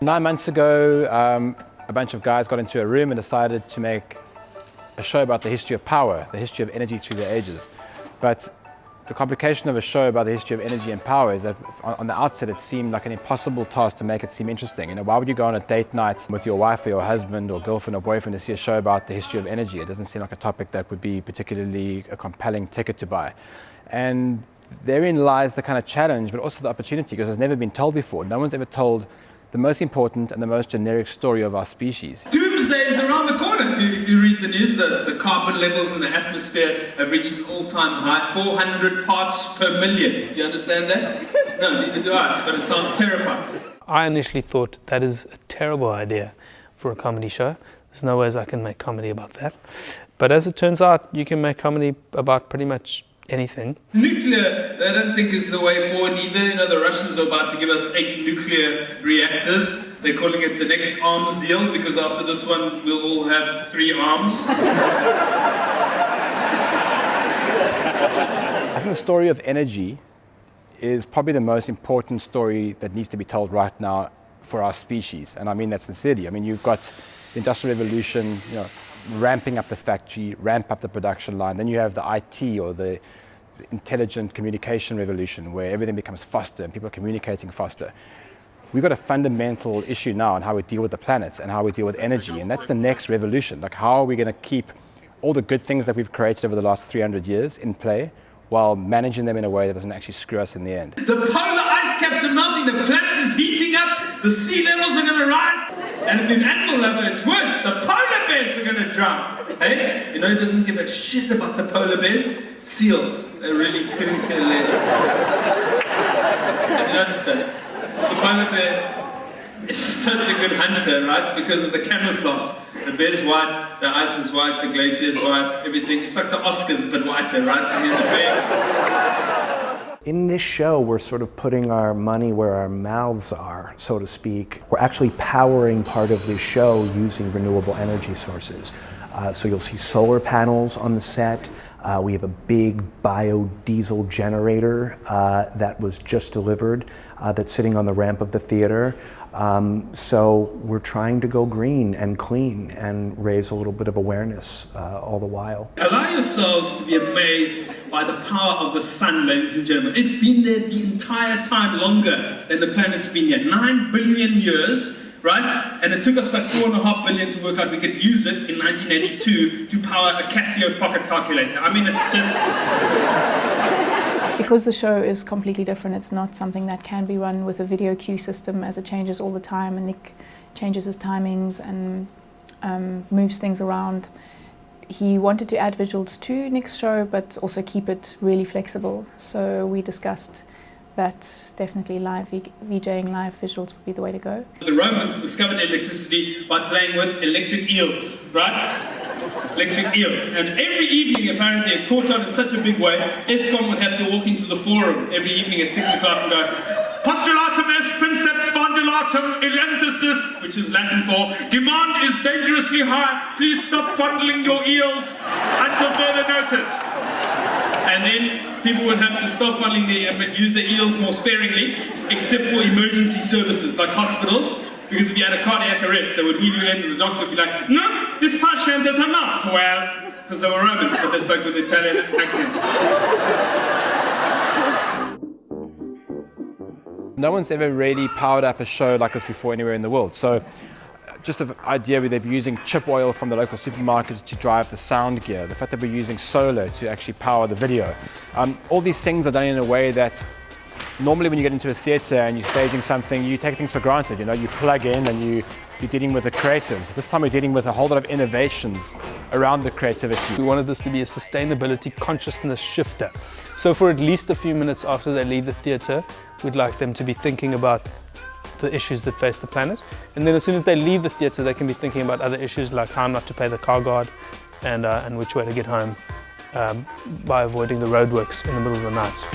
9 months ago, a bunch of guys got into a room and decided to make a show about the history of power, the history of energy through the ages. But the complication of a show about the history of energy and power is that on the outset it seemed like an impossible task to make it seem interesting. You know, why would you go on a date night with your wife or your husband or girlfriend or boyfriend to see a show about the history of energy? It doesn't seem like a topic that would be particularly a compelling ticket to buy. And therein lies the kind of challenge, but also the opportunity, because it's never been told before. No one's ever told the most important and the most generic story of our species. Doomsday is around the corner. If you read the news, the carbon levels in the atmosphere have reached an all-time high, 400 parts per million. Do you understand that? No, neither do I, but it sounds terrifying. I initially thought that is a terrible idea for a comedy show. There's no ways I can make comedy about that. But as it turns out, you can make comedy about pretty much anything. Nuclear, they don't think is the way forward either. You know, the Russians are about to give us 8 nuclear reactors. They're calling it the next arms deal, because after this one, we'll all have 3 arms. I think the story of energy is probably the most important story that needs to be told right now for our species. And I mean that sincerely. I mean, you've got the Industrial Revolution, you know, ramping up the factory, ramp up the production line. Then you have the IT, or the intelligent communication revolution, where everything becomes faster and people are communicating faster. We've got a fundamental issue now on how we deal with the planet and how we deal with energy, and that's the next revolution. Like, how are we going to keep all the good things that we've created over the last 300 years in play while managing them in a way that doesn't actually screw us in the end? The polar ice caps are melting, the planet is heating up, the sea levels are going to rise, and if you're an animal lover, it's worse, the polar bears are going to drown. Hey, you know who doesn't give a shit about the polar bears? Seals. They really couldn't care less. Have you noticed that? The polar bear is such a good hunter, right? Because of the camouflage. The bear's white, the ice is white, the glacier's white, everything. It's like the Oscars, but whiter, right? I mean, the bear. In this show, we're sort of putting our money where our mouths are, so to speak. We're actually powering part of this show using renewable energy sources. So you'll see solar panels on the set. We have a big biodiesel generator that was just delivered that's sitting on the ramp of the theater. So we're trying to go green and clean and raise a little bit of awareness all the while. Allow yourselves to be amazed by the power of the sun, ladies and gentlemen. It's been there the entire time, longer than the planet's been here. 9 billion years. Right? And it took us like 4.5 billion to work out we could use it in 1982 to power a Casio pocket calculator. I mean, it's just... Because the show is completely different, it's not something that can be run with a video cue system, as it changes all the time, and Nick changes his timings and moves things around. He wanted to add visuals to Nick's show, but also keep it really flexible. So we discussed that definitely live VJing, live visuals would be the way to go. The Romans discovered electricity by playing with electric eels, right? Electric eels. And every evening, apparently, it caught on in such a big way, Eskom would have to walk into the forum every evening at 6 o'clock and go, "Postulatum est princeps fondulatum elenthesis," which is Latin for, "Demand is dangerously high, please stop fondling your eels until further notice." And then people would have to stop fondling but use the eels more sparingly, except for emergency services like hospitals, because if you had a cardiac arrest, they would wheel you in and the doctor would be like, "Nurse, this patient is a not." Well, because they were Romans, but they spoke with Italian accents. No one's ever really powered up a show like this before anywhere in the world. So just the idea where they'd be using chip oil from the local supermarket to drive the sound gear, the fact that we're using solar to actually power the video. All these things are done in a way that normally when you get into a theatre and you're staging something, you take things for granted. You know, you plug in and you're dealing with the creatives. This time we're dealing with a whole lot of innovations around the creativity. We wanted this to be a sustainability consciousness shifter. So for at least a few minutes after they leave the theatre, we'd like them to be thinking about the issues that face the planet. And then as soon as they leave the theatre, they can be thinking about other issues like how not to pay the car guard and which way to get home by avoiding the roadworks in the middle of the night.